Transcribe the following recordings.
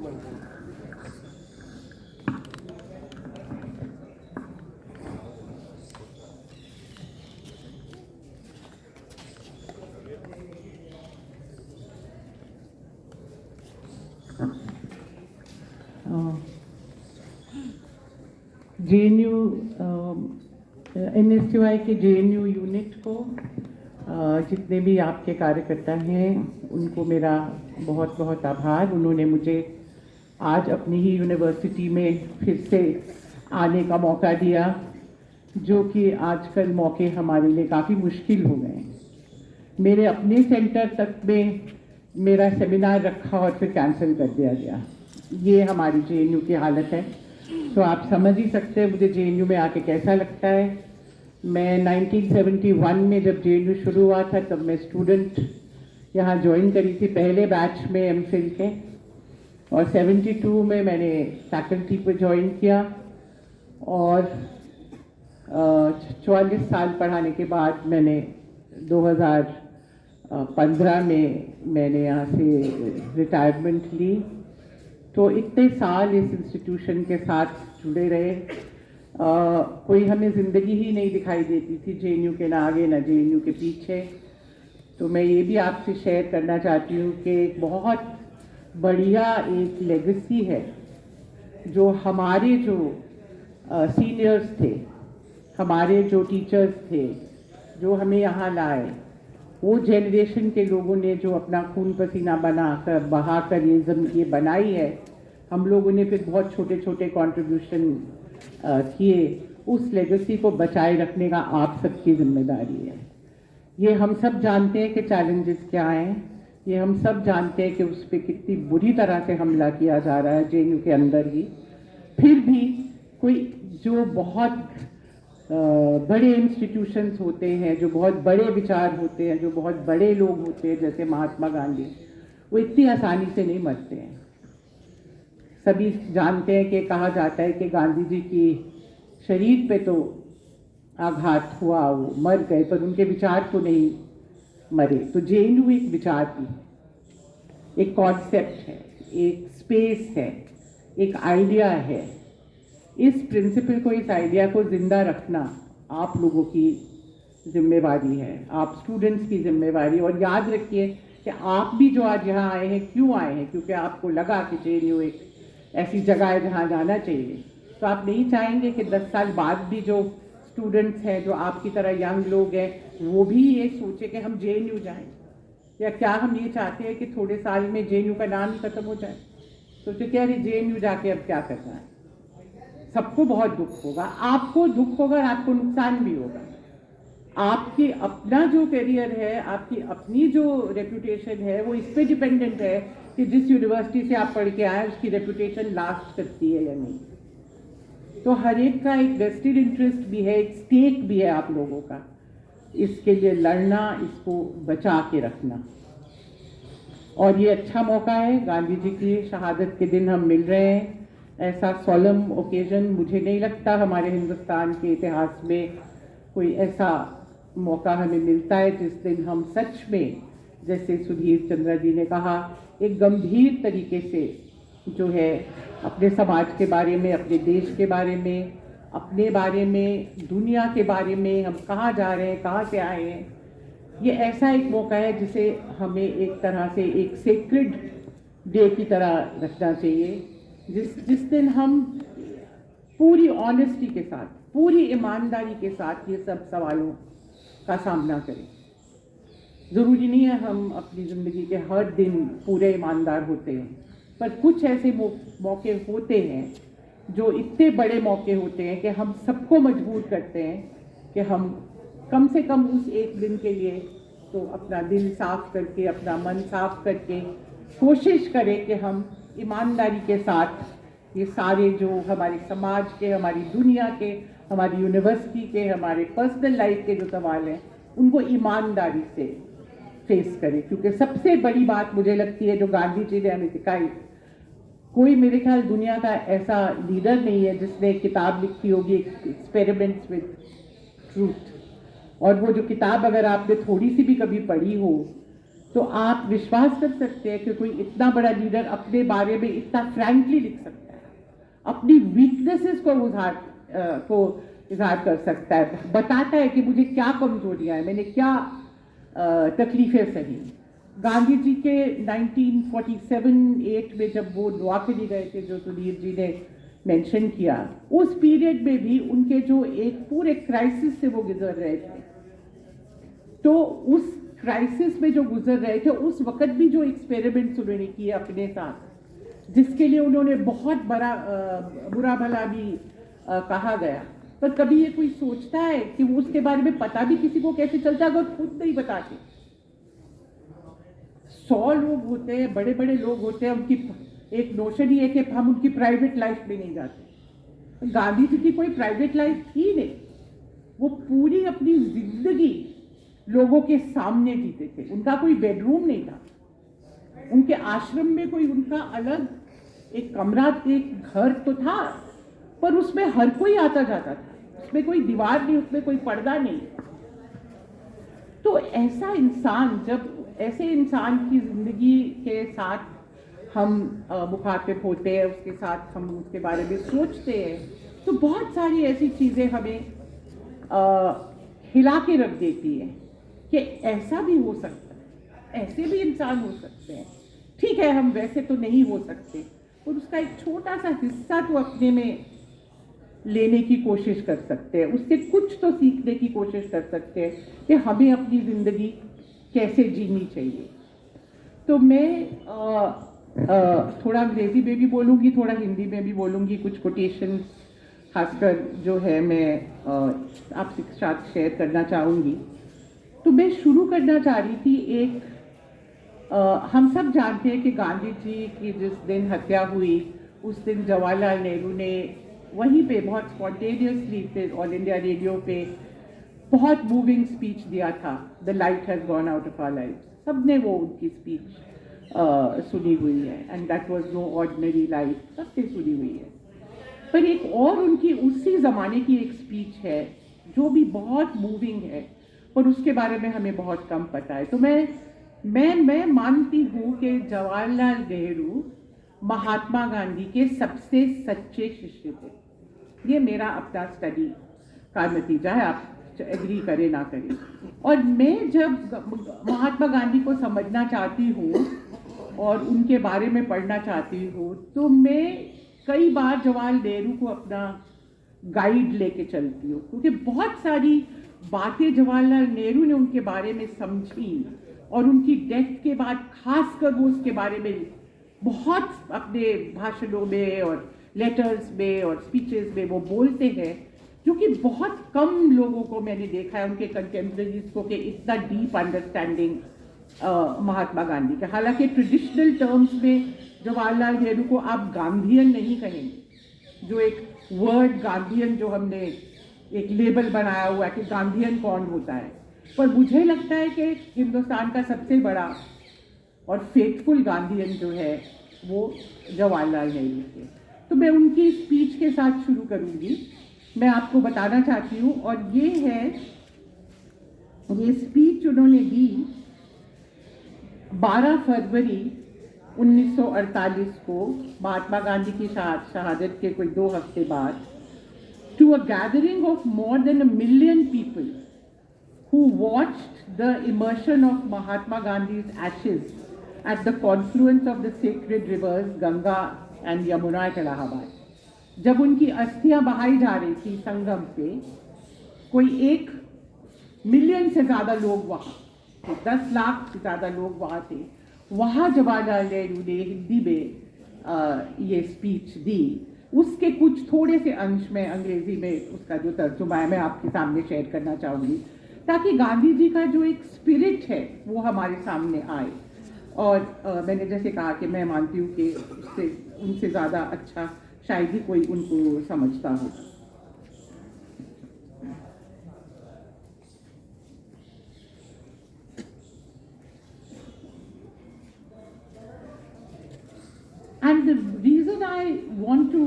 JNU NSTY के JNU unit को जितने भी आपके कार्यकर्ता हैं उनको मेरा बहुत बहुत आभार। उन्होंने मुझे आज अपनी ही यूनिवर्सिटी में फिर से आने का मौका दिया, जो कि आजकल मौके हमारे लिए काफ़ी मुश्किल हो गए हैं। मेरे अपने सेंटर तक में मेरा सेमिनार रखा और फिर कैंसिल कर दिया गया। ये हमारी JNU की हालत है। तो आप समझ ही सकते हैं मुझे JNU में आके कैसा लगता है। मैं 1971 में जब JNU शुरू हुआ था तब मैं स्टूडेंट यहाँ ज्वाइन करी थी, पहले बैच में MPhil के, और 72 में मैंने फैकल्टी पर ज्वाइन किया और 44 साल पढ़ाने के बाद मैंने 2015 में मैंने यहाँ से रिटायरमेंट ली। तो इतने साल इस इंस्टीट्यूशन के साथ जुड़े रहे, कोई हमें ज़िंदगी ही नहीं दिखाई देती थी JNU के ना आगे ना JNU के पीछे। तो मैं ये भी आपसे शेयर करना चाहती हूँ कि एक बहुत बढ़िया एक लेगेसी है जो हमारे जो सीनियर्स थे, हमारे जो टीचर्स थे, जो हमें यहाँ लाए, वो जनरेशन के लोगों ने जो अपना खून पसीना बहाकर ये बनाई है। हम लोगों ने फिर बहुत छोटे छोटे कंट्रीब्यूशन किए। उस लेगेसी को बचाए रखने का आप सबकी जिम्मेदारी है। ये हम सब जानते हैं कि चैलेंजेस क्या हैं, ये हम सब जानते हैं कि उस पर कितनी बुरी तरह से हमला किया जा रहा है JNU के अंदर ही। फिर भी कोई जो बहुत बड़े इंस्टीट्यूशंस होते हैं, जो बहुत बड़े विचार होते हैं, जो बहुत बड़े लोग होते हैं जैसे महात्मा गांधी, वो इतनी आसानी से नहीं मरते हैं। सभी जानते हैं कि कहा जाता है कि गांधी जी की शरीर पे तो आघात हुआ, वो मर गए, पर उनके विचार तो नहीं मरे। तो JNU एक विचार की है, एक कॉन्सेप्ट है, एक स्पेस है, एक आइडिया है। इस प्रिंसिपल को, इस आइडिया को जिंदा रखना आप लोगों की जिम्मेवारी है, आप स्टूडेंट्स की जिम्मेवारी। और याद रखिए कि आप भी जो आज यहाँ आए हैं, क्यों आए हैं? क्योंकि आपको लगा कि JNU एक ऐसी जगह है जहाँ जाना चाहिए। तो आप नहीं चाहेंगे कि 10 साल बाद भी जो स्टूडेंट्स हैं, जो आपकी तरह यंग लोग हैं, वो भी ये सोचे कि हम JNU जाएं? या क्या हम ये चाहते हैं कि थोड़े साल में JNU का नाम ही खत्म हो जाए? सोचे कि अरे JNU जाके अब क्या करना है। सबको बहुत दुख होगा, आपको दुख होगा और आपको नुकसान भी होगा। आपकी अपना जो करियर है, आपकी अपनी जो रेपुटेशन है, वो इस पे डिपेंडेंट है कि जिस यूनिवर्सिटी से आप पढ़ के आए उसकी रेपुटेशन लास्ट करती है या नहीं। तो हर एक का एक वेस्टेड इंटरेस्ट भी है, एक स्टेक भी है आप लोगों का, इसके लिए लड़ना, इसको बचा के रखना। और ये अच्छा मौका है, गांधी जी की शहादत के दिन हम मिल रहे हैं। ऐसा सोलम ओकेजन मुझे नहीं लगता हमारे हिंदुस्तान के इतिहास में कोई ऐसा मौका हमें मिलता है जिस दिन हम सच में, जैसे सुधीर चंद्रा जी ने कहा, एक गंभीर तरीके से जो है अपने समाज के बारे में, अपने देश के बारे में, अपने बारे में, दुनिया के बारे में, हम कहाँ जा रहे हैं, कहाँ से आए हैं, ये ऐसा एक मौका है जिसे हमें एक तरह से एक सेक्रेड डे की तरह रखना चाहिए, जिस दिन हम पूरी ऑनेस्टी के साथ, पूरी ईमानदारी के साथ ये सब सवालों का सामना करें। ज़रूरी नहीं है हम अपनी ज़िंदगी के हर दिन पूरे ईमानदार होते हैं, पर कुछ ऐसे मौके होते हैं जो इतने बड़े मौके होते हैं कि हम सबको मजबूर करते हैं कि हम कम से कम उस एक दिन के लिए तो अपना दिल साफ करके, अपना मन साफ करके कोशिश करें कि हम ईमानदारी के साथ ये सारे जो हमारे समाज के, हमारी दुनिया के, हमारी यूनिवर्सिटी के, हमारे पर्सनल लाइफ के जो सवाल हैं, उनको ईमानदारी से फेस करें। क्योंकि सबसे बड़ी बात मुझे लगती है जो गांधी जी ने हमें सिखाई, कोई मेरे ख्याल दुनिया का ऐसा लीडर नहीं है जिसने एक किताब लिखी होगी, एक्सपेरिमेंट्स विद ट्रूथ, और वो जो किताब अगर आपने थोड़ी सी भी कभी पढ़ी हो तो आप विश्वास कर सकते हैं कि कोई इतना बड़ा लीडर अपने बारे में इतना फ्रैंकली लिख सकता है, अपनी वीकनेसेस को इजहार कर सकता है, बताता है कि मुझे क्या कमजोरियां हैं, मैंने क्या तकलीफें सही। गांधी जी के 1947-8 में जब वो नोआखली गए थे, जो सुधीर जी ने मेंशन किया, उस पीरियड में भी उनके जो एक पूरे क्राइसिस से वो गुजर रहे थे, तो उस क्राइसिस में जो गुजर रहे थे उस वक्त भी जो एक्सपेरिमेंट्स उन्होंने किए अपने साथ, जिसके लिए उन्होंने बहुत बुरा भला भी कहा गया, पर कभी ये कोई सोचता है कि वो उसके बारे में पता भी किसी को कैसे चलता अगर खुद नहीं बताते। 100 लोग होते हैं, बड़े बड़े लोग होते हैं, उनकी एक नोशन ही है कि हम उनकी प्राइवेट लाइफ में नहीं जाते। गांधी जी की कोई प्राइवेट लाइफ थी नहीं, वो पूरी अपनी जिंदगी लोगों के सामने जीते थे। उनका कोई बेडरूम नहीं था, उनके आश्रम में कोई उनका अलग एक कमरा, एक घर तो था, पर उसमें हर कोई आता जाता था, उसमें कोई दीवार नहीं, उसमें कोई पर्दा नहीं। तो ऐसा इंसान, जब ऐसे इंसान की जिंदगी के साथ हम मुखातिब होते हैं, उसके साथ हम उसके बारे में सोचते हैं, तो बहुत सारी ऐसी चीज़ें हमें हिला के रख देती है कि ऐसा भी हो सकता है, ऐसे भी इंसान हो सकते हैं। ठीक है, हम वैसे तो नहीं हो सकते, और उसका एक छोटा सा हिस्सा तो अपने में लेने की कोशिश कर सकते हैं, उससे कुछ तो सीखने की कोशिश कर सकते हैं कि हमें अपनी ज़िंदगी कैसे जीनी चाहिए। तो मैं थोड़ा अंग्रेज़ी में भी बोलूँगी, थोड़ा हिंदी में भी बोलूँगी, कुछ कोटेशन खासकर जो है मैं आपके साथ शेयर करना चाहूँगी। तो मैं शुरू करना चाह रही थी हम सब जानते हैं कि गांधी जी की जिस दिन हत्या हुई, उस दिन जवाहरलाल नेहरू ने वहीं पे बहुत स्पॉन्टेनियसली पे ऑल इंडिया रेडियो पे बहुत मूविंग स्पीच दिया था, the light has gone out of our life. सबने वो उनकी स्पीच सुनी हुई है, and that was no ordinary life, सबने सुनी हुई है। पर एक और उनकी उसी ज़माने की एक स्पीच है जो भी बहुत मूविंग है, पर उसके बारे में हमें बहुत कम पता है। तो मैं मानती हूँ कि जवाहरलाल नेहरू महात्मा गांधी के सबसे सच्चे शिष्य थे। ये मेरा अपना स्टडी का नतीजा है, आप एग्री करें ना करें। और मैं जब महात्मा गांधी को समझना चाहती हूँ और उनके बारे में पढ़ना चाहती हूँ, तो मैं कई बार जवाहरलाल नेहरू को अपना गाइड लेके चलती हूँ, क्योंकि बहुत सारी बातें जवाहरलाल नेहरू ने उनके बारे में समझी, और उनकी डेथ के बाद खासकर वो उसके बारे में बहुत अपने भाषणों में और लेटर्स में और स्पीचेस में वो बोलते हैं, जो कि बहुत कम लोगों को मैंने देखा है उनके कंटेम्प्रेरीज को कि इतना डीप अंडरस्टैंडिंग महात्मा गांधी का। हालांकि ट्रेडिशनल टर्म्स में जवाहरलाल नेहरू को आप गांधीयन नहीं कहेंगे, जो एक वर्ड गांधीयन जो हमने एक लेबल बनाया हुआ है कि गांधीयन कौन होता है, पर मुझे लगता है कि हिंदुस्तान का सबसे बड़ा और फेथफुल गांधीयन जो है वो जवाहरलाल नेहरू थे। तो मैं उनकी स्पीच के साथ शुरू करूंगी। मैं आपको बताना चाहती हूँ, और ये स्पीच उन्होंने दी 12 फरवरी 1948 को, महात्मा गांधी की शहादत के कोई 2 हफ्ते बाद, to a gathering of more than 1 million people who watched the immersion of Mahatma Gandhi's ashes at the confluence of the sacred rivers Ganga and Yamuna at Allahabad. जब उनकी अस्थियां बहाई जा रही थी संगम पे, कोई 1 मिलियन से ज़्यादा लोग वहाँ थे, 10 लाख से ज़्यादा लोग वहाँ थे। वहाँ जवाहरलाल नेहरू ने हिंदी में ये स्पीच दी। उसके कुछ थोड़े से अंश में अंग्रेजी में उसका जो तर्जुमा है मैं आपके सामने शेयर करना चाहूँगी, ताकि गांधी जी का जो एक स्पिरिट है वो हमारे सामने आए। और मैंने जैसे कहा कि मैं मानती हूँ कि उससे उनसे ज़्यादा अच्छा शायद ही कोई उनको समझता हो। And the reason I want to,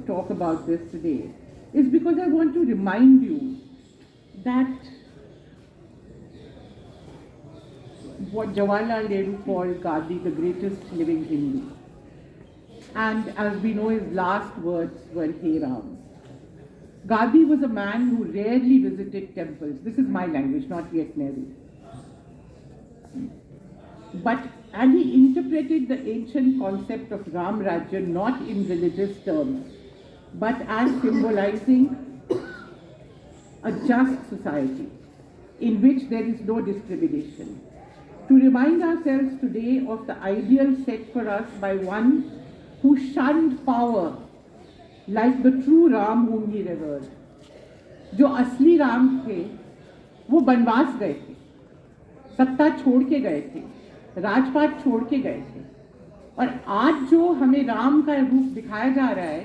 talk about this today is because I want to remind you that what Jawaharlal Nehru called Gandhi the greatest living Hindu. And as we know, his last words were, "Hey Ram." Gandhi was a man who rarely visited temples. This is my language, not yet Nehru. And he interpreted the ancient concept of Ram Rajya not in religious terms, but as symbolizing a just society in which there is no discrimination. To remind ourselves today of the ideal set for us by one who shunned power like the true Ram whom he revered. जो असली राम थे वो वनवास गए थे, सत्ता छोड़ के गए थे, राजपाट छोड़ के गए थे, और आज जो हमें राम का रूप दिखाया जा रहा है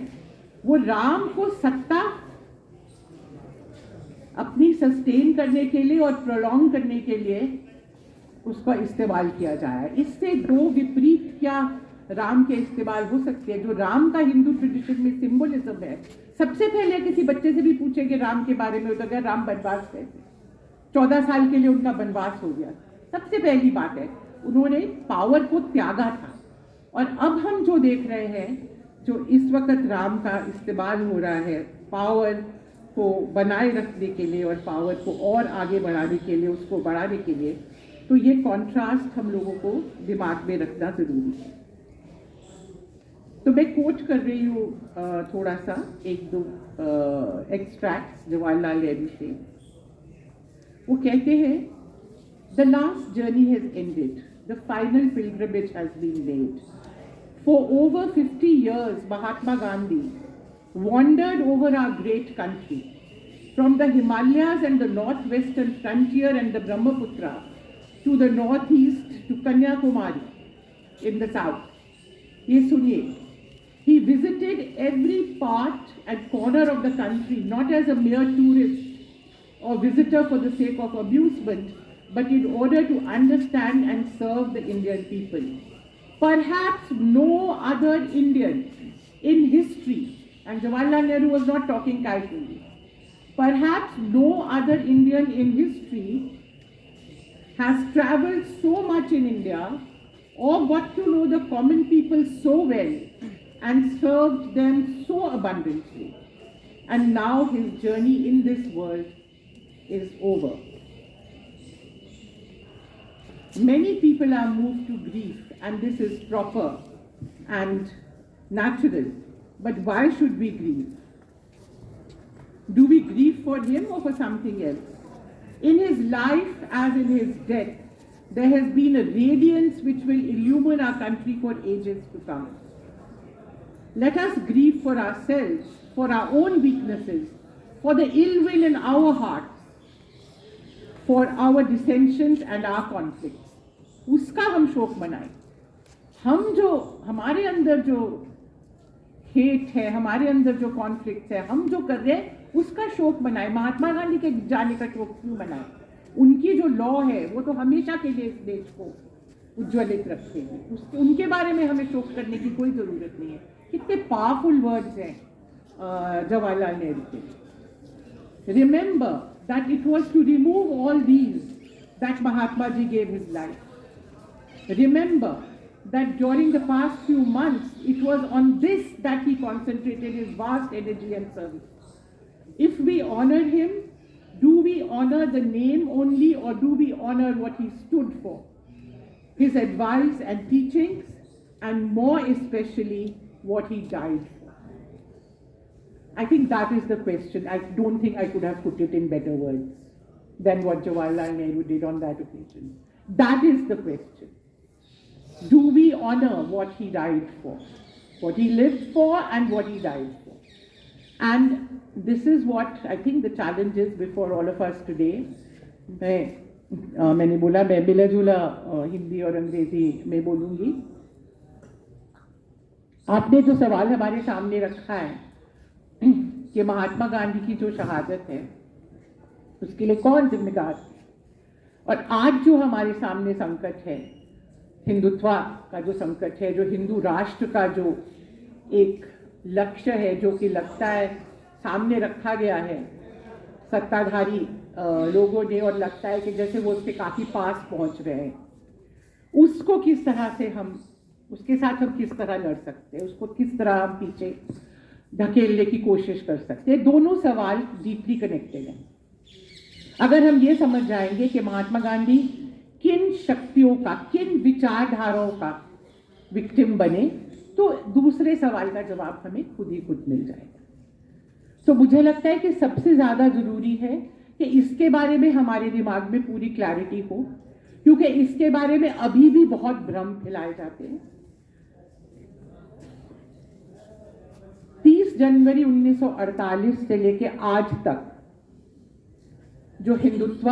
वो राम को सत्ता अपनी सस्टेन करने के लिए और प्रोलॉन्ग करने के लिए उसका इस्तेमाल किया जा रहा है। इससे दो विपरीत क्या राम के इस्तेमाल हो सकते हैं। जो राम का हिंदू ट्रेडिशन में सिंबलिज्म है, सबसे पहले किसी बच्चे से भी पूछेंगे राम के बारे में तो क्या राम वनवास गए थे, 14 साल के लिए उनका वनवास हो गया। सबसे पहली बात है उन्होंने पावर को त्यागा था। और अब हम जो देख रहे हैं, जो इस वक्त राम का इस्तेमाल हो रहा है पावर को बनाए रखने के लिए और पावर को और आगे बढ़ाने के लिए, उसको बढ़ाने के लिए, तो ये कॉन्ट्रास्ट हम लोगों को दिमाग में रखना जरूरी है। तो मैं कोट कर रही हूँ थोड़ा सा एक दो एक्सट्रैक्ट्स जवाहरलाल नेहरू से। वो कहते हैं, "The last journey has ended. The final pilgrimage has been made. For over 50 years, Mahatma Gandhi wandered over our great country, from the Himalayas and the northwestern frontier and the Brahmaputra to the northeast to Kanyakumari in the south." ये सुनिए, he visited every part and corner of the country, not as a mere tourist or visitor for the sake of amusement, but in order to understand and serve the Indian people. Perhaps no other Indian in history, and Jawaharlal Nehru was not talking casually, perhaps no other Indian in history has travelled so much in India or got to know the common people so well and served them so abundantly. And now his journey in this world is over. Many people are moved to grief, and this is proper and natural. But why should we grieve? Do we grieve for him or for something else? In his life as in his death, there has been a radiance which will illumine our country for ages to come. Let us grieve for ourselves, for our own weaknesses, for the ill will in our hearts, for our dissensions and our conflicts. उसका हम शोक मनाएं। हम जो हमारे अंदर जो hate है, हमारे अंदर जो कॉन्फ्लिक्ट है, हम जो कर रहे हैं उसका शोक मनाएं। महात्मा गांधी के जाने का शोक क्यों मनाएं? उनकी जो लॉ है वो तो हमेशा के लिए इस देश को उज्ज्वलित रखेगी। उनके बारे में हमें शोक करने की कोई जरूरत नहीं है। कितने पावरफुल वर्ड्स हैं जवाहरलाल नेहरू के। Remember that it was to remove all these that Mahatma Ji gave his life. Remember that during the past few months, it was on this that he concentrated his vast energy and service. If we honor him, do we honor the name only, or do we honor what he stood for? His advice and teachings, and more especially what he died for. I think that is the question. I don't think I could have put it in better words than what Jawaharlal Nehru did on that occasion. That is the question. Do we honor what he died for, what he lived for, and what he died for? And this is what I think the challenge is before all of us today. मैंने बोला मैं मिला जुला हिंदी और अंग्रेजी में बोलूँगी। आपने जो सवाल हमारे सामने रखा है कि महात्मा गांधी की जो शहादत है उसके लिए कौन जिम्मेदार है, और आज जो हमारे सामने संकट है, हिंदुत्व का जो संकट है, जो हिंदू राष्ट्र का जो एक लक्ष्य है, जो कि लगता है सामने रखा गया है सत्ताधारी लोगों ने, और लगता है कि जैसे वो उसके काफ़ी पास पहुंच रहे हैं। उसको किस तरह से हम, उसके साथ हम किस तरह लड़ सकते हैं, उसको किस तरह हम पीछे धकेलने की कोशिश कर सकते हैं। दोनों सवाल डीपली कनेक्टेड हैं। अगर हम ये समझ जाएंगे कि महात्मा गांधी किन शक्तियों का, किन विचारधाराओं का विक्टिम बने, तो दूसरे सवाल का जवाब हमें खुद ही खुद मिल जाएगा। तो मुझे लगता है कि सबसे ज्यादा जरूरी है कि इसके बारे में हमारे दिमाग में पूरी क्लैरिटी हो, क्योंकि इसके बारे में अभी भी बहुत भ्रम फैलाए जाते हैं। 30 जनवरी 1948 से लेके आज तक जो हिंदुत्व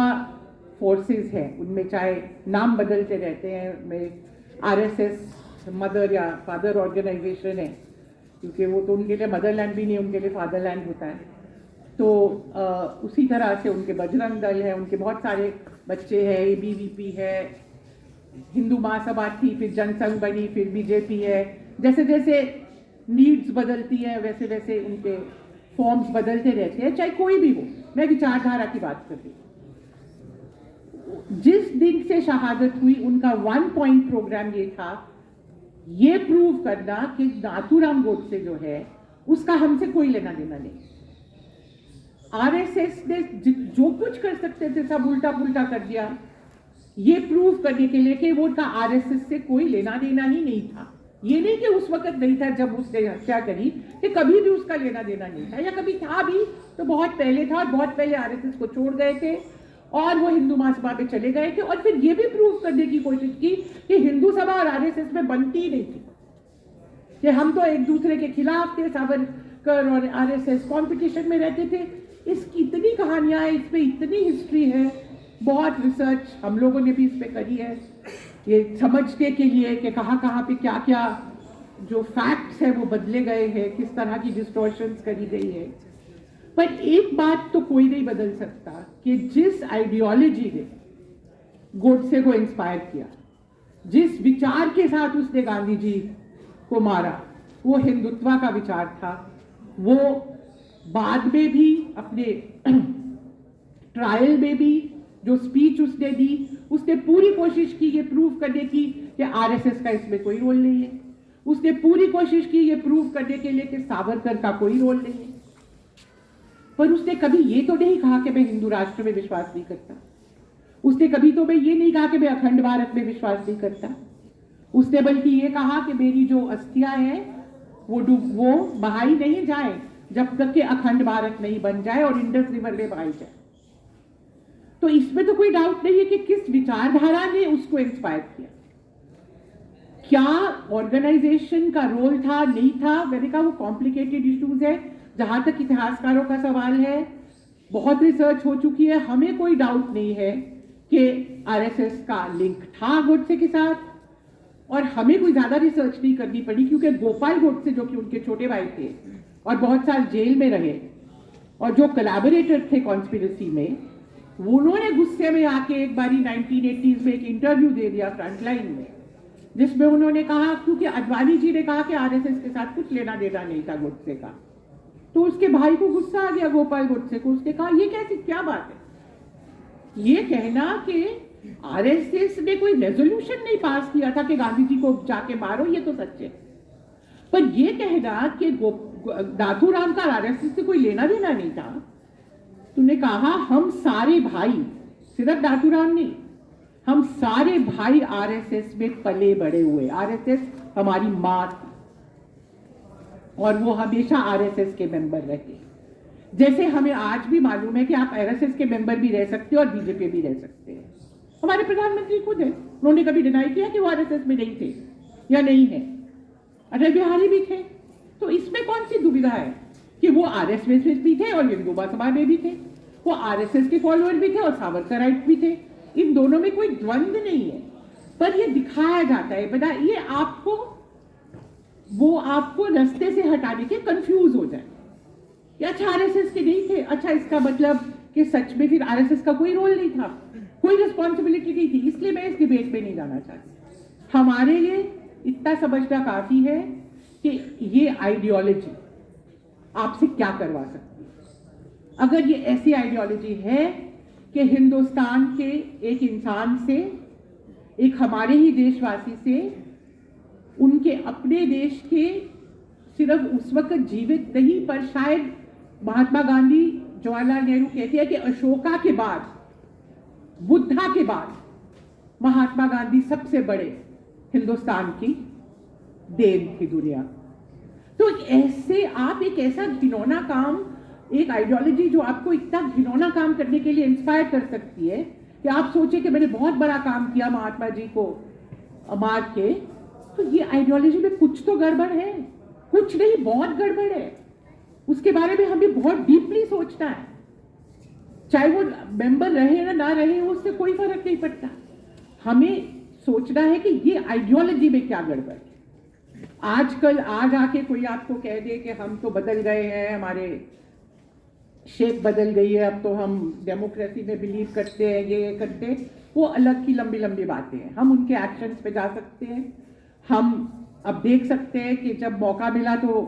फोर्सेस हैं, उनमें चाहे नाम बदलते रहते हैं, में आरएसएस मदर या फादर ऑर्गेनाइजेशन है, क्योंकि वो तो उनके लिए मदरलैंड भी नहीं, उनके लिए फादरलैंड होता है। तो उसी तरह से उनके बजरंग दल है, उनके बहुत सारे बच्चे हैं, एबीवीपी है, हिंदू महासभा थी, फिर जनसंघ बनी, फिर बीजेपी है। जैसे जैसे नीड्स बदलती है वैसे वैसे उनके फॉर्म्स बदलते रहते हैं, चाहे कोई भी हो। मैं विचारधारा की बात कर रही हूँ। जिस दिन से शहादत हुई, उनका 1 पॉइंट प्रोग्राम ये था, ये प्रूव करना कि नाथूराम गोडसे जो है उसका हमसे कोई लेना देना नहीं। आरएसएस ने जो कुछ कर सकते थे सब उल्टा पुल्टा कर दिया, ये प्रूव करने के लिए कि वो उनका आरएसएस से कोई लेना देना ही नहीं था। ये नहीं कि उस वक्त नहीं था जब उसने हत्या करी, कि कभी भी उसका लेना देना नहीं था, या कभी था भी तो बहुत पहले था, और बहुत पहले आरएसएस को छोड़ गए थे और वो हिंदू महासभा पे चले गए थे। और फिर ये भी प्रूव करने की कोशिश की कि हिंदू सभा और आरएसएस में बनती ही नहीं थी, कि हम तो एक दूसरे के खिलाफ थे। सावरकर और आरएसएस कंपटीशन में रहते थे। इसकी इतनी कहानियां हैं, इस पे इतनी हिस्ट्री है, बहुत रिसर्च हम लोगों ने भी इस पे करी है, ये समझने के लिए कि कहाँ पे क्या क्या जो फैक्ट्स है वो बदले गए हैं, किस तरह की डिस्टॉर्शंस करी गई है। पर एक बात तो कोई नहीं बदल सकता कि जिस आइडियोलॉजी ने गोडसे को इंस्पायर किया, जिस विचार के साथ उसने गांधी जी को मारा, वो हिंदुत्व का विचार था। वो बाद में भी अपने ट्रायल में भी जो स्पीच उसने दी, उसने पूरी कोशिश की ये प्रूव करने की कि आरएसएस का इसमें कोई रोल नहीं है। उसने पूरी कोशिश की ये प्रूव करने के लिए कि सावरकर का कोई रोल नहीं है। पर उसने कभी ये तो नहीं कहा कि मैं हिंदू राष्ट्र में विश्वास नहीं करता। उसने कभी तो मैं ये नहीं कहा कि मैं अखंड भारत में विश्वास नहीं करता। उसने बल्कि ये कहा कि मेरी जो अस्थियां हैं वो बहाई नहीं जाए जब तक कि अखंड भारत नहीं बन जाए और इंडस रिवर में बहाई जाए। तो इसमें तो कोई डाउट नहीं है कि किस विचारधारा ने उसको इंस्पायर किया। क्या ऑर्गेनाइजेशन का रोल था, नहीं था, मैंने कहा वो कॉम्प्लिकेटेड इश्यूज है। जहां तक इतिहासकारों का सवाल है, बहुत रिसर्च हो चुकी है, हमें कोई डाउट नहीं है कि आरएसएस का लिंक था गोडसे के साथ, और हमें कोई ज्यादा रिसर्च नहीं करनी पड़ी, क्योंकि गोपाल गोडसे जो कि उनके छोटे भाई थे और बहुत साल जेल में रहे और जो कोलैबोरेटर थे कॉन्स्पिरेसी में, उन्होंने गुस्से में आके एक बारी 1980s में एक इंटरव्यू दे दिया फ्रंटलाइन में, जिसमें उन्होंने कहा, क्योंकि अडवाणी जी ने कहा कि आरएसएस के साथ कुछ लेना देना नहीं था गोडसे का, तो उसके भाई को गुस्सा आ गया गोपाल गोडसे को। उसने कहा ये कैसी क्या बात है, ये कहना कि आरएसएस ने कोई रेजोल्यूशन नहीं पास किया था कि गांधी जी को जाके मारो, ये तो सच है, पर ये कहना कि नाथूराम का आरएसएस से कोई लेना देना नहीं था। तूने कहा हम सारे भाई, सिर्फ नाथूराम नहीं, हम सारे भाई आरएसएस में पले बड़े हुए, आरएसएस हमारी मां थी और वो हमेशा आरएसएस के मेंबर रहे। जैसे हमें आज भी मालूम है कि आप आरएसएस के मेंबर भी रह सकते हैं और बीजेपी भी रह सकते हैं। हमारे प्रधानमंत्री खुद है, उन्होंने कभी डिनाई किया कि वो आरएसएस में नहीं थे या नहीं है। अटल बिहारी भी थे, तो इसमें कौन सी दुविधा है कि वो आरएसएस में भी थे और हिंदू महासभा में भी थे, वो आरएसएस के फॉलोअर भी थे और सावरकराइट भी थे। इन दोनों में कोई द्वंद्व नहीं है, पर ये दिखाया जाता है बता, ये आपको रास्ते से हटाने के कंफ्यूज हो जाए कि अच्छा आरएसएस के नहीं थे, अच्छा इसका मतलब कि सच में फिर आरएसएस का कोई रोल नहीं था, कोई रिस्पॉन्सिबिलिटी नहीं थी। इसलिए मैं इस डिबेट पे नहीं जाना चाहती। हमारे लिए इतना समझना काफी है कि ये आइडियोलॉजी आपसे क्या करवा सकती है। अगर ये ऐसी आइडियोलॉजी है कि हिंदुस्तान के एक इंसान से एक हमारे ही देशवासी से उनके अपने देश के सिर्फ उस वक्त जीवित नहीं, पर शायद महात्मा गांधी, जवाहरलाल नेहरू कहते हैं कि अशोका के बाद, बुद्धा के बाद महात्मा गांधी सबसे बड़े हिंदुस्तान की देन थी दुनिया। तो ऐसे आप एक ऐसा घिनौना काम, एक आइडियोलॉजी जो आपको इतना घिनौना काम करने के लिए इंस्पायर कर सकती है कि आप सोचे कि मैंने बहुत बड़ा काम किया महात्मा जी को मार के, तो ये आइडियोलॉजी में कुछ तो गड़बड़ है, कुछ नहीं बहुत गड़बड़ है। उसके बारे में हमें बहुत डीपली सोचना है। चाहे वो मेंबर रहे या ना रहे, उससे कोई फर्क नहीं पड़ता। हमें सोचना है कि ये आइडियोलॉजी में क्या गड़बड़ है। आजकल आज आके कोई आपको कह दे कि हम तो बदल गए हैं, हमारे शेप बदल गई है, अब तो हम डेमोक्रेसी में बिलीव करते हैं, ये करते हैं, वो अलग की लंबी लंबी बातें हैं। हम उनके एक्शंस पे जा सकते हैं। हम अब देख सकते हैं कि जब मौका मिला तो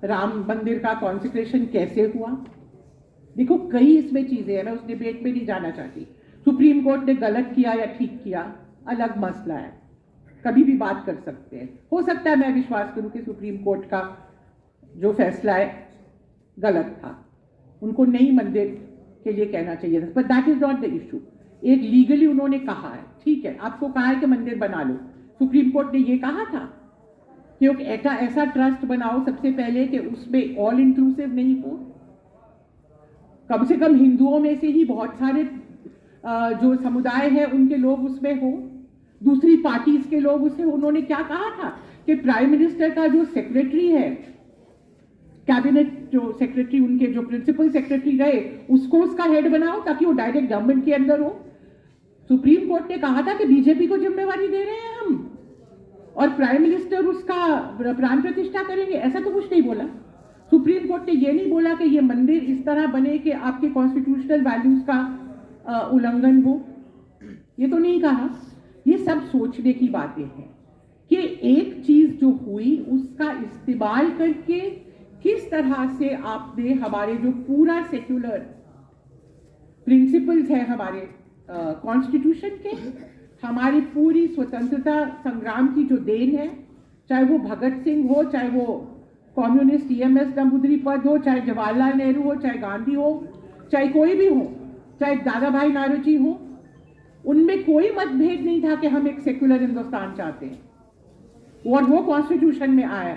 राम मंदिर का कॉन्सेक्रेशन कैसे हुआ। देखो कई इसमें चीजें हैं, मैं उस डिबेट में नहीं जाना चाहती। सुप्रीम कोर्ट ने गलत किया या ठीक किया अलग मसला है, कभी भी बात कर सकते हैं। हो सकता है मैं विश्वास करूं कि सुप्रीम कोर्ट का जो फैसला है गलत था, उनको नई मंदिर के लिए कहना चाहिए था, but that is not the issue. एक लीगली उन्होंने कहा है, ठीक है, आपको कहा है कि मंदिर बना लो। सुप्रीम कोर्ट ने ये कहा था कि एक ऐसा ट्रस्ट बनाओ सबसे पहले कि उसमें ऑल इंक्लूसिव नहीं हो, कम से कम हिंदुओं में से ही बहुत सारे जो समुदाय है उनके लोग उसमें हो, दूसरी पार्टीज के लोग उसमें। उन्होंने क्या कहा था कि प्राइम मिनिस्टर का जो सेक्रेटरी है, कैबिनेट जो सेक्रेटरी, उनके जो प्रिंसिपल सेक्रेटरी रहे, उसको उसका हेड बनाओ ताकि वो डायरेक्ट गवर्नमेंट के अंदर हो। सुप्रीम कोर्ट ने कहा था कि बीजेपी को जिम्मेवारी दे रहे हैं हम, और प्राइम मिनिस्टर उसका प्राण प्रतिष्ठा करेंगे, ऐसा तो कुछ नहीं बोला। सुप्रीम कोर्ट ने ये नहीं बोला कि ये मंदिर इस तरह बने कि आपके कॉन्स्टिट्यूशनल वैल्यूज का उल्लंघन हो, ये तो नहीं कहा। ये सब सोचने की बातें हैं कि एक चीज जो हुई उसका इस्तेमाल करके किस तरह से आपने हमारे जो पूरा सेक्युलर प्रिंसिपल्स है हमारे कॉन्स्टिट्यूशन के, हमारी पूरी स्वतंत्रता संग्राम की जो देन है, चाहे वो भगत सिंह हो, चाहे वो कम्युनिस्ट EMS नंबूदरी-पद हो, चाहे जवाहरलाल नेहरू हो, चाहे गांधी हो, चाहे कोई भी हो, चाहे दादा भाई नारोजी हो, उनमें कोई मतभेद नहीं था कि हम एक सेक्युलर हिंदुस्तान चाहते हैं, और वो कॉन्स्टिट्यूशन में आया।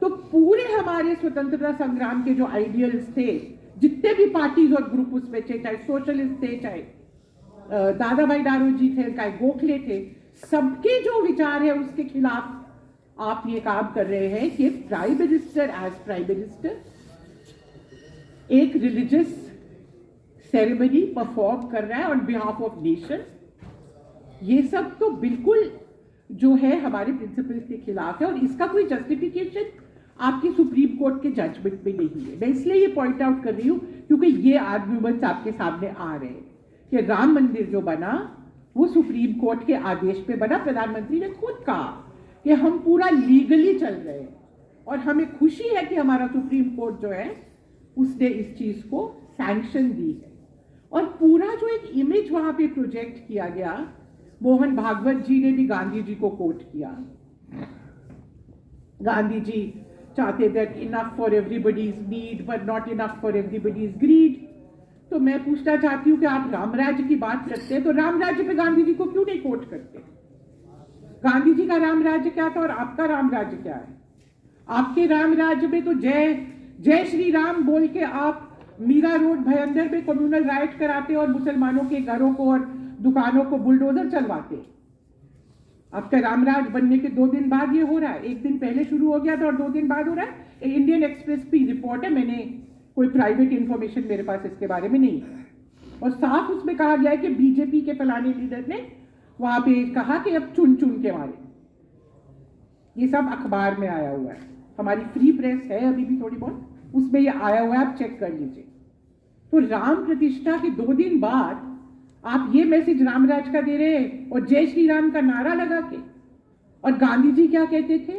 तो पूरे हमारे स्वतंत्रता संग्राम के जो आइडियल्स थे, जितने भी पार्टीज और ग्रुप उसमें थे, चाहे सोशलिस्ट थे, चाहे दादा भाई नारोजी थे, चाहे गोखले थे, सबके जो विचार है उसके खिलाफ आप ये काम कर रहे हैं कि prime minister as prime minister एक रिलीजियस सेरेमनी परफॉर्म कर रहा है ऑन बिहाफ ऑफ नेशन। ये सब तो बिल्कुल जो है हमारे प्रिंसिपल्स के खिलाफ है, और इसका कोई जस्टिफिकेशन आपके सुप्रीम कोर्ट के जजमेंट में नहीं है। मैं इसलिए ये पॉइंट आउट कर रही हूँ क्योंकि ये आर्ग्यूमेंट्स आपके सामने आ रहे हैं कि राम मंदिर जो बना वो सुप्रीम कोर्ट के आदेश पे बना। प्रधानमंत्री ने खुद कहा कि हम पूरा लीगली चल रहे हैं, और हमें खुशी है कि हमारा सुप्रीम कोर्ट जो है उसने इस चीज को सैंक्शन दी है। और पूरा जो एक इमेज वहां पे प्रोजेक्ट किया गया, मोहन भागवत जी ने भी गांधी जी को कोट किया। गांधी जी चाहते that enough for everybody's need but not enough for everybody's greed. तो मैं पूछना चाहती हूँ कि आप राम राज्य की बात करते हैं तो राम राज्य पे गांधी जी को क्यों नहीं कोट करते? गांधी जी का राम राज्य क्या था और आपका राम राज्य क्या है? आपके राम राज्य में तो जय जय श्री राम बोल के आप मीरा रोड भयंदर में कम्युनल राइट कराते और मुसलमानों के घरों को और दुकानों को बुलडोजर चलवाते। आपका रामराज बनने के 2 दिन बाद ये हो रहा है। 1 दिन पहले शुरू हो गया था और 2 दिन बाद हो रहा है। इंडियन एक्सप्रेस की रिपोर्ट है, मैंने कोई प्राइवेट इंफॉर्मेशन मेरे पास इसके बारे में नहीं है। और साफ उसमें कहा गया है कि बीजेपी के फलाने लीडर ने वहां पे कहा कि अब चुन चुन के मारे। ये सब अखबार में आया हुआ है, हमारी फ्री प्रेस है अभी भी थोड़ी बहुत, उसमें ये आया हुआ है, आप चेक कर लीजिए। तो राम प्रतिष्ठा के 2 दिन बाद आप ये मैसेज रामराज का दे रहे हैं और जय श्री राम का नारा लगा के। और गांधी जी क्या कहते थे?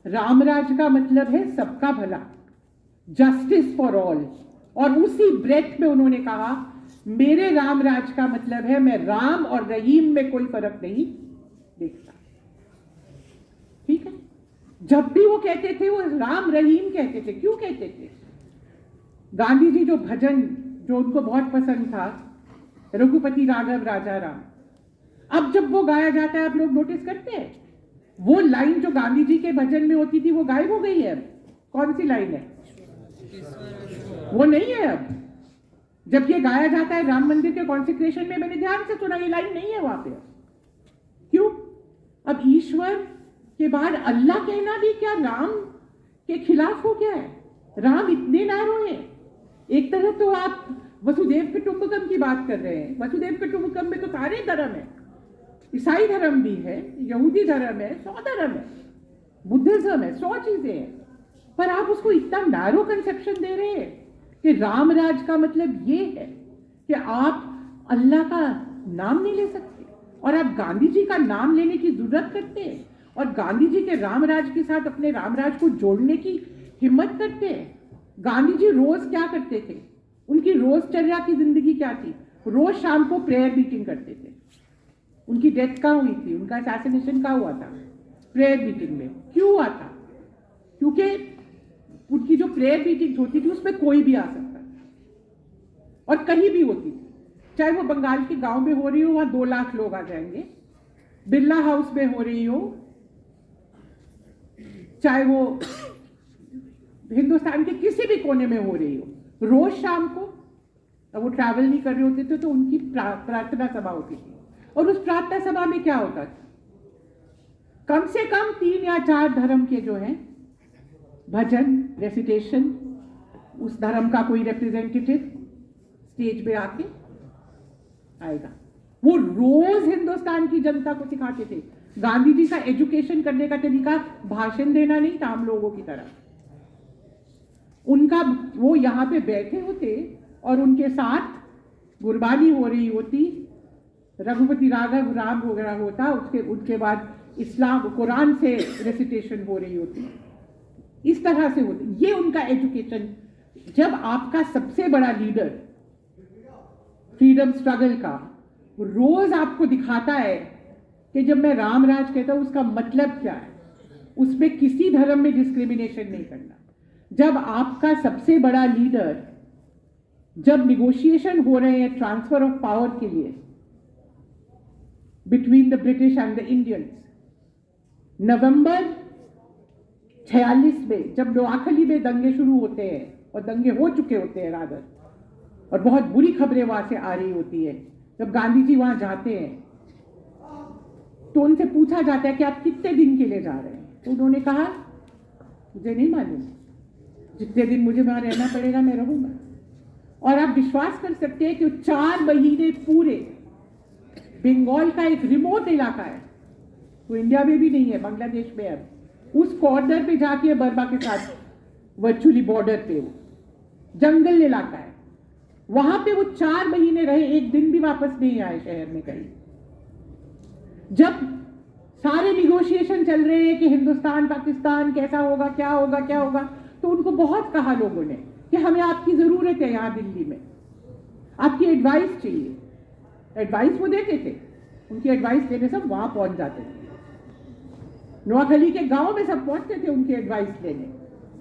रामराज का मतलब है सबका भला, जस्टिस फॉर ऑल। और उसी ब्रेथ में उन्होंने कहा मेरे रामराज का मतलब है मैं राम और रहीम में कोई फर्क नहीं देखता। ठीक है, जब भी वो कहते थे वो राम रहीम कहते थे। क्यों कहते थे? गांधी जी जो भजन जो उनको बहुत पसंद था, रघुपति राघव राजा राम, अब जब वो गाया जाता है आप लोग नोटिस करते हैं? वो लाइन जो गांधी जी के भजन में होती थी वो गायब हो गई है। अब कौन सी लाइन है? वो नहीं है अब। जब ये गाया जाता है राम मंदिर के कॉन्सेक्रेशन में, मैंने ध्यान से सुना, ये लाइन नहीं है वहां पे। क्यों? अब ईश्वर के बाद अल्लाह कहना भी क्या राम के खिलाफ हो गया है? राम इतने नारों हैं। एक तरफ तो आप वसुदेव कुटुंबकम की बात कर रहे हैं, वसुदेव कुटुंबकम में तो सारे धर्म है, ईसाई धर्म भी है, यहूदी धर्म है, 100 धर्म है, बुद्धिज्म है, 100 चीजें हैं, पर आप उसको इतना नैरो कंसेप्शन दे रहे हैं कि राम राज का मतलब ये है कि आप अल्लाह का नाम नहीं ले सकते और आप गांधी जी का नाम लेने की जरूरत करते हैं और गांधी जी के राम राज के साथ अपने राम राज को जोड़ने की हिम्मत करते हैं। गांधी जी रोज क्या करते थे? उनकी रोजचर्या की जिंदगी क्या थी? रोज शाम को प्रेयर मीटिंग करते थे। उनकी डेथ कहाँ हुई थी? उनका असैसिनेशन कहाँ हुआ था? प्रेयर मीटिंग में। क्यों हुआ था? क्योंकि उनकी जो प्रेयर मीटिंग होती थी उसमें कोई भी आ सकता था और कहीं भी होती थी, चाहे वो बंगाल के गांव में हो रही हो, वहां 2 लाख लोग आ जाएंगे, बिरला हाउस में हो रही हो, चाहे वो हिंदुस्तान के किसी भी कोने में हो रही हो, रोज शाम को, अब वो ट्रैवल नहीं कर रहे होते थे तो उनकी प्रार्थना सभा होती थी और उस प्रार्थना सभा में क्या होता था? कम से कम 3 या 4 धर्म के जो हैं भजन, रेसिटेशन, उस धर्म का कोई रिप्रेजेंटेटिव स्टेज पे आके आएगा। वो रोज हिंदुस्तान की जनता को सिखाते थे। गांधी जी का एजुकेशन करने का तरीका भाषण देना नहीं था हम लोगों की तरह। उनका वो यहाँ पे बैठे होते और उनके साथ गुरबानी हो रही होती, रघुपति राघव राम वगैरह होता, उसके बाद इस्लाम कुरान से रेसिटेशन हो रही होती, इस तरह से होती। ये उनका एजुकेशन। जब आपका सबसे बड़ा लीडर फ्रीडम स्ट्रगल का रोज आपको दिखाता है कि जब मैं राम राज कहता हूं उसका मतलब क्या है, उसमें किसी धर्म में डिस्क्रिमिनेशन नहीं करना। जब आपका सबसे बड़ा लीडर, जब निगोशिएशन हो रहे हैं ट्रांसफर ऑफ पावर के लिए between the British and the Indians, नवंबर 46 में जब नोआखली में दंगे शुरू होते हैं और दंगे हो चुके होते हैं रादर, और बहुत बुरी खबरें वहां से आ रही होती है, जब गांधी जी वहां जाते हैं तो उनसे पूछा जाता है कि आप कितने दिन के लिए जा रहे हैं? तो उन्होंने कहा मुझे नहीं मालूम, जितने दिन मुझे वहां रहना पड़ेगा मैं रहूंगा। और आप विश्वास कर सकते हैं कि 4 महीने पूरे बंगाल का एक रिमोट इलाका है, तो इंडिया में भी नहीं है, बांग्लादेश में है, उस कॉर्नर पे जाके बर्मा के साथ वर्चुअली बॉर्डर पे, वो जंगल इलाका है, वहां पे वो 4 महीने रहे, एक दिन भी वापस नहीं आए शहर में कहीं। जब सारे निगोशिएशन चल रहे हैं कि हिंदुस्तान पाकिस्तान कैसा होगा, क्या होगा क्या होगा, तो उनको बहुत कहा लोगों ने कि हमें आपकी जरूरत है यहाँ दिल्ली में, आपकी एडवाइस चाहिए। एडवाइस वो देते थे, उनकी एडवाइस लेने सब वहां पहुंच जाते थे, नोआखली के गांव में सब पहुंचते थे उनकी एडवाइस लेने।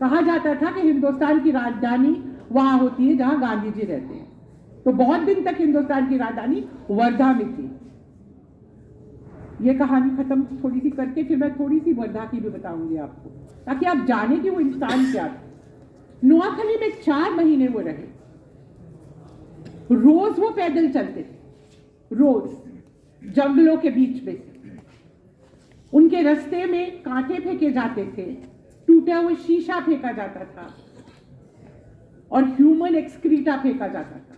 कहा जाता था कि हिंदुस्तान की राजधानी वहां होती है जहां गांधी जी रहते हैं, तो बहुत दिन तक हिंदुस्तान की राजधानी वर्धा में थी। ये कहानी खत्म थोड़ी सी करके फिर मैं थोड़ी सी वर्धा की भी बताऊंगी आपको, ताकि आप जाने कि वो इंसान क्या था। नोआखली में 4 महीने वो रहे, रोज वो पैदल चलते थे, रोज जंगलों के बीच में। उनके रास्ते में कांटे फेंके जाते थे, टूटा हुआ शीशा फेंका जाता था और ह्यूमन एक्सक्रीटा फेंका जाता था,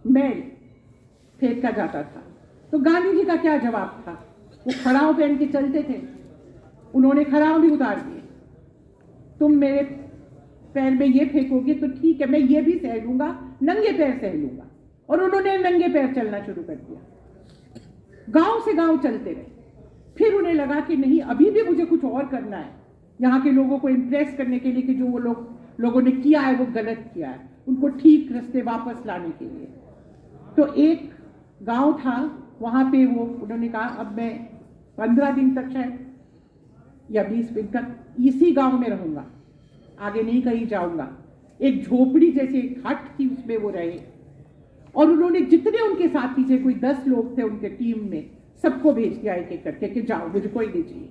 मैल फेंका जाता था। तो गांधी जी का क्या जवाब था? वो खड़ाव पहन के चलते थे, उन्होंने खड़ाव भी उतार दिए। तुम मेरे पैर में ये फेंकोगे तो ठीक है, मैं ये भी सह लूंगा, नंगे पैर सह लूंगा। और उन्होंने नंगे पैर चलना शुरू कर दिया, गांव से गांव चलते रहे। फिर उन्हें लगा कि नहीं, अभी भी मुझे कुछ और करना है, यहाँ के लोगों को इम्प्रेस करने के लिए कि जो वो लोगों ने किया है वो गलत किया है, उनको ठीक रास्ते वापस लाने के लिए। तो एक गांव था, वहां पे वो उन्होंने कहा अब मैं 15 दिन तक शायद या 20 दिन तक इसी गांव में रहूंगा, आगे नहीं कहीं जाऊंगा। एक झोपड़ी जैसी एक हट थी, उसमें वो रहे। और उन्होंने जितने उनके साथी थे, कोई 10 लोग थे उनके टीम में, सबको भेज दिया एक एक करके कि जाओ, मुझे कोई नहीं चाहिए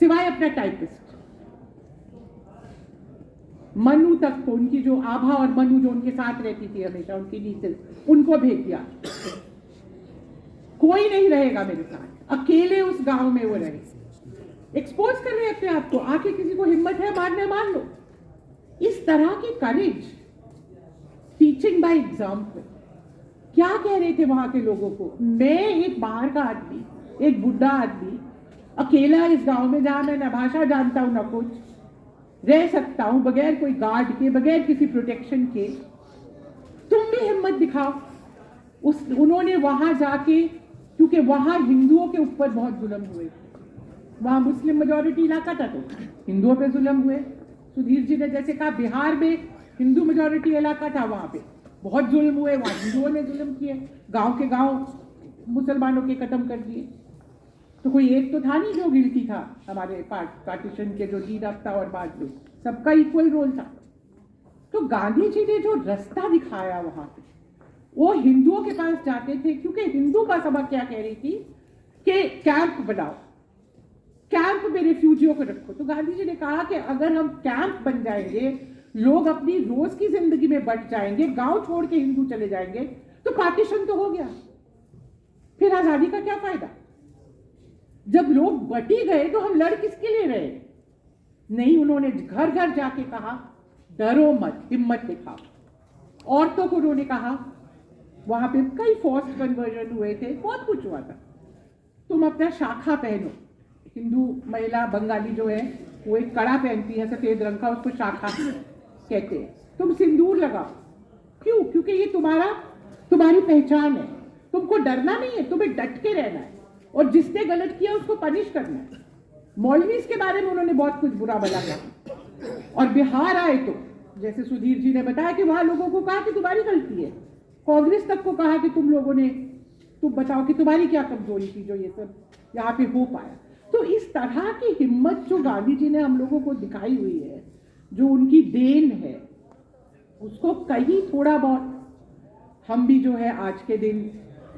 सिवाय अपना टाइपिस्ट। मनु तक को, उनकी जो आभा और मनु जो उनके साथ रहती थी हमेशा, उनकी नीचे, उनको भेज दिया। कोई नहीं रहेगा मेरे साथ, अकेले उस गांव में वो रहे। एक्सपोज कर रहे अपने आप को, आके किसी को हिम्मत है मारने मार लो। इस तरह की करेज, टीचिंग बाय एग्जाम्पल। क्या कह रहे थे वहां के लोगों को? मैं एक बाहर का आदमी, एक बुढ़ा आदमी, अकेला इस गांव में, जहां मैं ना भाषा जानता हूं ना कुछ, रह सकता हूं बगैर कोई गार्ड के, बगैर किसी प्रोटेक्शन के। तुम भी हिम्मत दिखाओ। उन्होंने वहां जाके, क्योंकि वहां हिंदुओं के ऊपर बहुत जुल्म हुए, वहां मुस्लिम मेजॉरिटी इलाका था तो हिंदुओं पे जुल्म हुए। सुधीर जी ने जैसे कहा, बिहार में हिंदू मेजॉरिटी इलाका था, वहां पे बहुत जुल्म हुए, वहां हिंदुओं ने जुल्म किए, गांव के गांव मुसलमानों के खत्म कर दिए। तो कोई एक तो था नहीं जो गिल्टी था हमारे पार्टीशन के, जो लीड अप था और बाद में सबका इक्वल रोल था। तो गांधी जी ने जो रास्ता दिखाया वहां पे, वो हिंदुओं के पास जाते थे, क्योंकि हिंदू का सबक क्या कह रही थी कि कैंप बनाओ, कैंप में रिफ्यूजियों को रखो। तो गांधी जी ने कहा कि अगर हम कैंप बन जाएंगे, लोग अपनी रोज की जिंदगी में बट जाएंगे, गांव छोड़ के हिंदू चले जाएंगे, तो पार्टीशन तो हो गया, फिर आजादी का क्या फायदा? जब लोग बटी गए तो हम लड़ किसके लिए रहे? नहीं, उन्होंने घर घर जाके कहा, डरो मत, हिम्मत दिखाओ। औरतों को उन्होंने कहा, वहां पे कई फोर्स्ड कन्वर्जन हुए थे, बहुत कुछ हुआ था, तुम अपना शाखा पहनो। हिंदू महिला बंगाली जो है वो एक कड़ा पहनती है सफेद रंग का, उसको शाखा कहते हैं। तुम सिंदूर लगाओ। क्यों? क्योंकि ये तुम्हारी पहचान है। तुमको डरना नहीं है, तुम्हें डट के रहना है, और जिसने गलत किया उसको पनिश करना है। मौलवीज के बारे में उन्होंने बहुत कुछ बुरा भला कहा। और बिहार आए तो जैसे सुधीर जी ने बताया कि वहां लोगों को कहा कि तुम्हारी गलती है, कांग्रेस तक को कहा कि तुम लोगों ने, तुम बताओ कि तुम्हारी क्या कमजोरी थी जो ये सब यहाँ पे हो पाया। तो इस तरह की हिम्मत जो गांधी जी ने हम लोगों को दिखाई हुई है, जो उनकी देन है, उसको कहीं थोड़ा बहुत हम भी जो है आज के दिन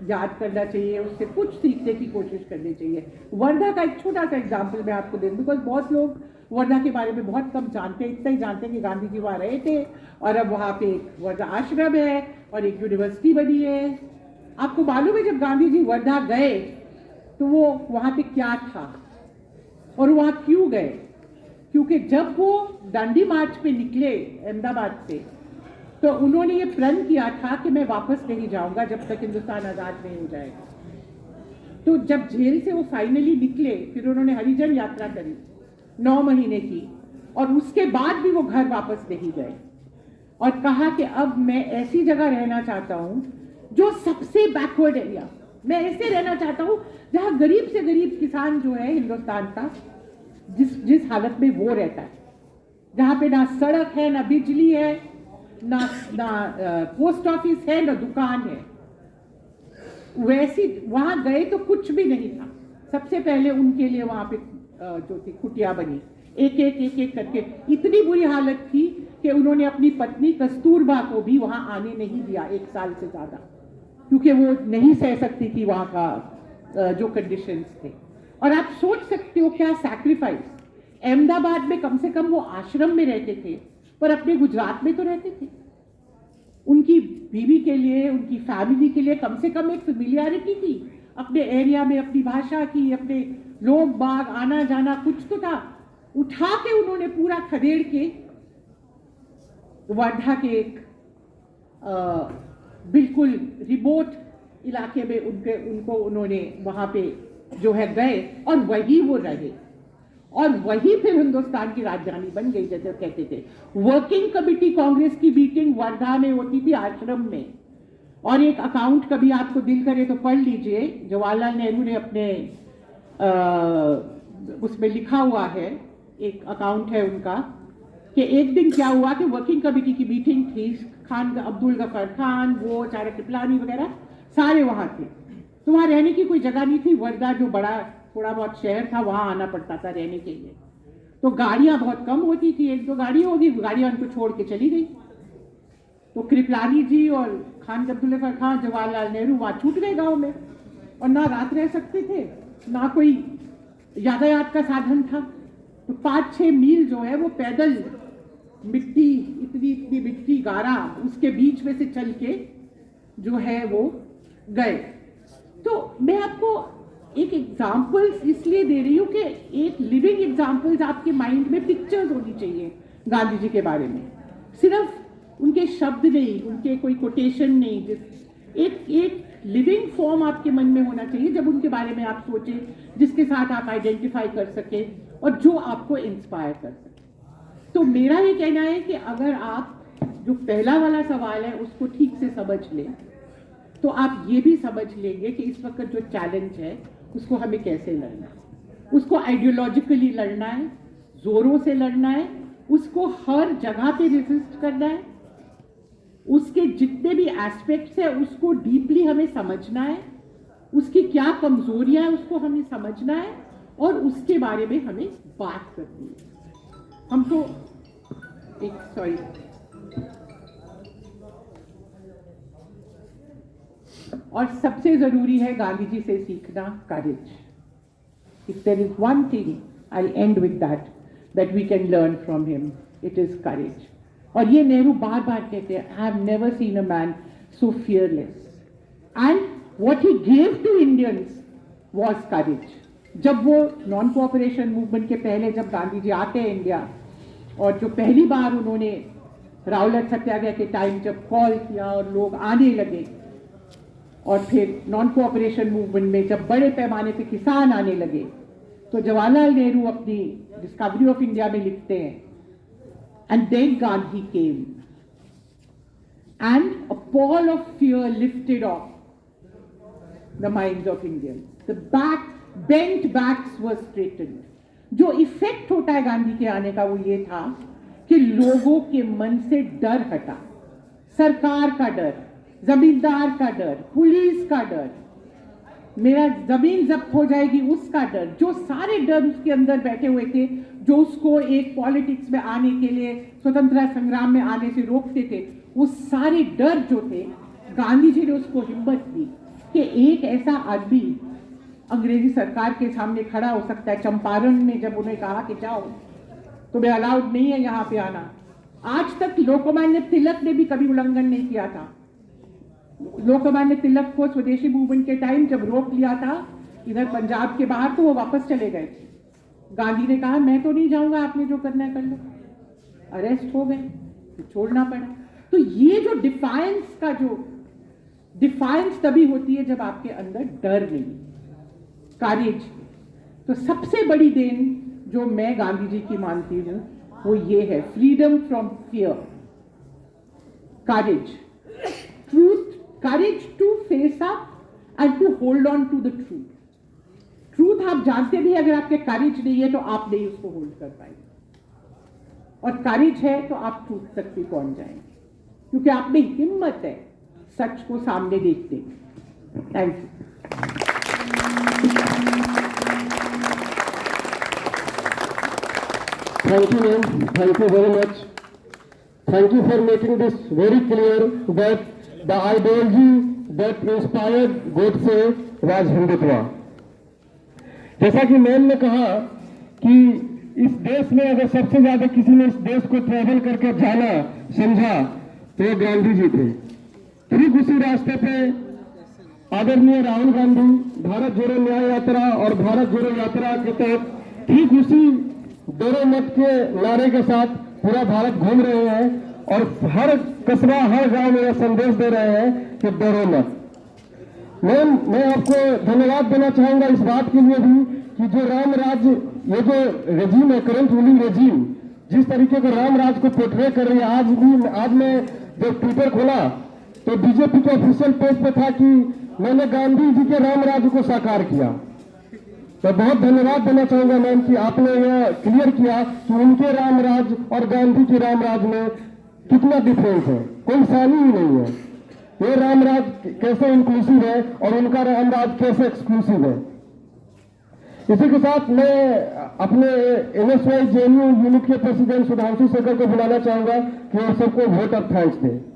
याद करना चाहिए, उससे कुछ सीखने की कोशिश करनी चाहिए। वर्धा का एक छोटा सा एग्जाम्पल मैं आपको दे दूं, बिकॉज बहुत लोग वर्धा के बारे में बहुत कम जानते हैं। इतना ही जानते हैं कि गांधी जी वहाँ रहे थे और अब वहाँ पे एक वर्धा आश्रम है और एक यूनिवर्सिटी बनी है। आपको मालूम है जब गांधी जी वर्धा गए तो वो वहाँ पे क्या था और वहाँ क्यों गए? क्योंकि जब वो दांडी मार्च पे निकले अहमदाबाद से, तो उन्होंने ये प्रण किया था कि मैं वापस नहीं जाऊंगा जब तक हिंदुस्तान आजाद नहीं हो जाएगा। तो जब जेल से वो फाइनली निकले, फिर उन्होंने हरिजन यात्रा करी 9 महीने की, और उसके बाद भी वो घर वापस नहीं गए और कहा कि अब मैं ऐसी जगह रहना चाहता हूं जो सबसे बैकवर्ड एरिया, मैं ऐसे रहना चाहता हूं जहां गरीब से गरीब किसान जो है हिंदुस्तान का, जिस हालत में वो रहता है, जहां पे ना सड़क है, ना बिजली है, ना पोस्ट ऑफिस है, ना दुकान है। वैसी वहां गए तो कुछ भी नहीं था। सबसे पहले उनके लिए वहां पे जो थी कुटिया बनी, एक एक करके। इतनी बुरी हालत थी कि उन्होंने अपनी पत्नी कस्तूरबा को भी वहां आने नहीं दिया 1 साल से ज्यादा, क्योंकि वो नहीं सह सकती थी वहां का जो कंडीशंस थे। और आप सोच सकते हो क्या सैक्रिफाइस। अहमदाबाद में कम से कम वो आश्रम में रहते थे, पर अपने गुजरात में तो रहते थे। उनकी बीवी के लिए, उनकी फैमिली के लिए कम से कम एक फेमिलियरिटी थी अपने एरिया में, अपनी भाषा की, अपने लोग बाग, आना जाना कुछ तो था। उठा के उन्होंने पूरा खदेड़ के वर्धा के एक बिल्कुल रिमोट इलाके में उनको उन्होंने वहां पे जो है गए और वही वो रहे, और वही फिर हिंदुस्तान की राजधानी बन गई। जैसे कहते थे, वर्किंग कमेटी कांग्रेस की मीटिंग वर्धा में होती थी आश्रम में। और एक अकाउंट कभी आपको दिल करे तो पढ़ लीजिए, जवाहरलाल नेहरू ने अपने उसमें लिखा हुआ है, एक अकाउंट है उनका, कि एक दिन क्या हुआ कि वर्किंग कमेटी की मीटिंग थी, खान अब्दुल गफर खान, वो चारा कृपलानी वगैरह सारे वहां थे। तो वहां रहने की कोई जगह नहीं थी। वर्धा जो बड़ा थोड़ा बहुत शहर था, वहां आना पड़ता था रहने के लिए। तो गाड़ियां बहुत कम होती थी, एक दो गाड़ी होगी, गाड़ियां उनको छोड़ के चली गई। तो कृपलानी जी और खान अब्दुल खान, जवाहरलाल नेहरू वहां छूट गए गांव में, और ना रात रह सकते थे, ना कोई यातायात का साधन था। तो 5-6 मील जो है वो पैदल मिट्टी, इतनी इतनी मिट्टी गारा, उसके बीच में से चल के जो है वो गए। तो मैं आपको एक एग्जाम्पल इसलिए दे रही हूँ कि एक लिविंग एग्जाम्पल्स आपके माइंड में पिक्चर्स होनी चाहिए गांधी जी के बारे में, सिर्फ उनके शब्द नहीं, उनके कोई कोटेशन नहीं, एक लिविंग फॉर्म आपके मन में होना चाहिए जब उनके बारे में आप सोचें, जिसके साथ आप आइडेंटिफाई कर सके और जो आपको इंस्पायर कर सके। तो मेरा ये कहना है कि अगर आप जो पहला वाला सवाल है उसको ठीक से समझ लें, तो आप ये भी समझ लेंगे कि इस वक्त जो चैलेंज है उसको हमें कैसे लड़ना है। उसको आइडियोलॉजिकली लड़ना है, जोरों से लड़ना है, उसको हर जगह पे रेजिस्ट करना है, उसके जितने भी एस्पेक्ट्स है उसको डीपली हमें समझना है, उसकी क्या कमजोरियां हैं उसको हमें समझना है, और उसके बारे में हमें बात करनी है। हमको और सबसे जरूरी है गांधी जी से सीखना courage. If there is one thing, I end with that we can learn from him, it is courage. और ये नेहरू बार बार कहते हैं, I have never seen a man so fearless, and what he gave to Indians was courage. जब वो non cooperation movement के पहले जब गांधी जी आते हैं इंडिया, और जो पहली बार उन्होंने रावलट सत्याग्रह के टाइम जब कॉल किया और लोग आने लगे, और फिर नॉन कोऑपरेशन मूवमेंट में जब बड़े पैमाने पे किसान आने लगे, तो जवाहरलाल नेहरू अपनी डिस्कवरी ऑफ इंडिया में लिखते हैं, and then Gandhi came and a pall of fear lifted off the minds of Indians, the bent backs were straightened. जो इफेक्ट होता है गांधी के आने का वो ये था कि लोगों के मन से डर हटा, सरकार का डर, जमींदार का डर, पुलिस का डर, मेरा जमीन जब्त हो जाएगी उसका डर, जो सारे डर उसके अंदर बैठे हुए थे, जो उसको एक पॉलिटिक्स में आने के लिए, स्वतंत्रता संग्राम में आने से रोकते थे, वो सारे डर जो थे, गांधी जी ने उसको हिम्मत दी कि एक ऐसा आदमी अंग्रेजी सरकार के सामने खड़ा हो सकता है। चंपारण में जब उन्हें कहा कि जाओ, तुम्हें अलाउड नहीं है यहाँ पे आना, आज तक लोकमान्य तिलक ने भी कभी उल्लंघन नहीं किया था। लोकमान्य तिलक को स्वदेशी मूवमेंट के टाइम जब रोक लिया था इधर पंजाब के बाहर, तो वो वापस चले गए। गांधी ने कहा मैं तो नहीं जाऊंगा, आपने जो करना है कर लो। अरेस्ट हो गए, छोड़ना पड़ा। तो ये जो डिफाइंस तभी होती है जब आपके अंदर डर नहीं, करेज। तो सबसे बड़ी देन जो मैं गांधी जी की मानती हूं वो ये है, freedom from fear, courage, truth, courage to face up and to hold on to the truth. Truth आप जानते भी अगर आपके करेज नहीं है तो आप नहीं उसको होल्ड कर पाएंगे, और करेज है तो आप ट्रूथ तक भी पहुंच जाएंगे, क्योंकि आप में हिम्मत है सच को सामने देखने की। Thank you. Thank you, ma'am. Thank you very much. Thank you for making this very clear that the ideology that inspired Godse was Hindutva. जैसा कि मैम ने कहा कि इस देश में अगर सबसे ज्यादा किसी ने इस देश को ट्रैवल करके जाना समझा तो ये गांधी जी थे। ठीक उसी रास्ते पे आदरणीय राहुल गांधी भारत जोड़ो न्याय यात्रा और भारत जोड़ो यात्रा के तहत ठीक उसी डरो मत के नारे के साथ पूरा भारत घूम रहे हैं, और हर कस्बा हर गांव में यह संदेश दे रहे हैं कि डरो मत। मैं आपको धन्यवाद देना चाहूंगा इस बात के लिए भी कि जो राम राज, ये जो रेजीम है, करंट रूलिंग रेजीम, जिस तरीके को राम राज को पोर्ट्रे कर रही है। आज मैं जब ट्विटर खोला तो बीजेपी के ऑफिशियल पेज पे था कि मैंने गांधी जी के राम राज को साकार किया। तो बहुत धन्यवाद देना चाहूंगा मैम कि आपने यह क्लियर किया कि उनके राम राज और गांधी के राम राज में कितना डिफरेंस है, कोई सानी ही नहीं है। ये राम राज कैसे इंक्लूसिव है और उनका राम राज कैसे एक्सक्लूसिव है। इसी के साथ मैं अपने NSY JNU यूनिट के प्रेसिडेंट सुधांशु शेखर को बुलाना चाहूंगा कि वो सबको वोट ऑफ थैंक्स दें।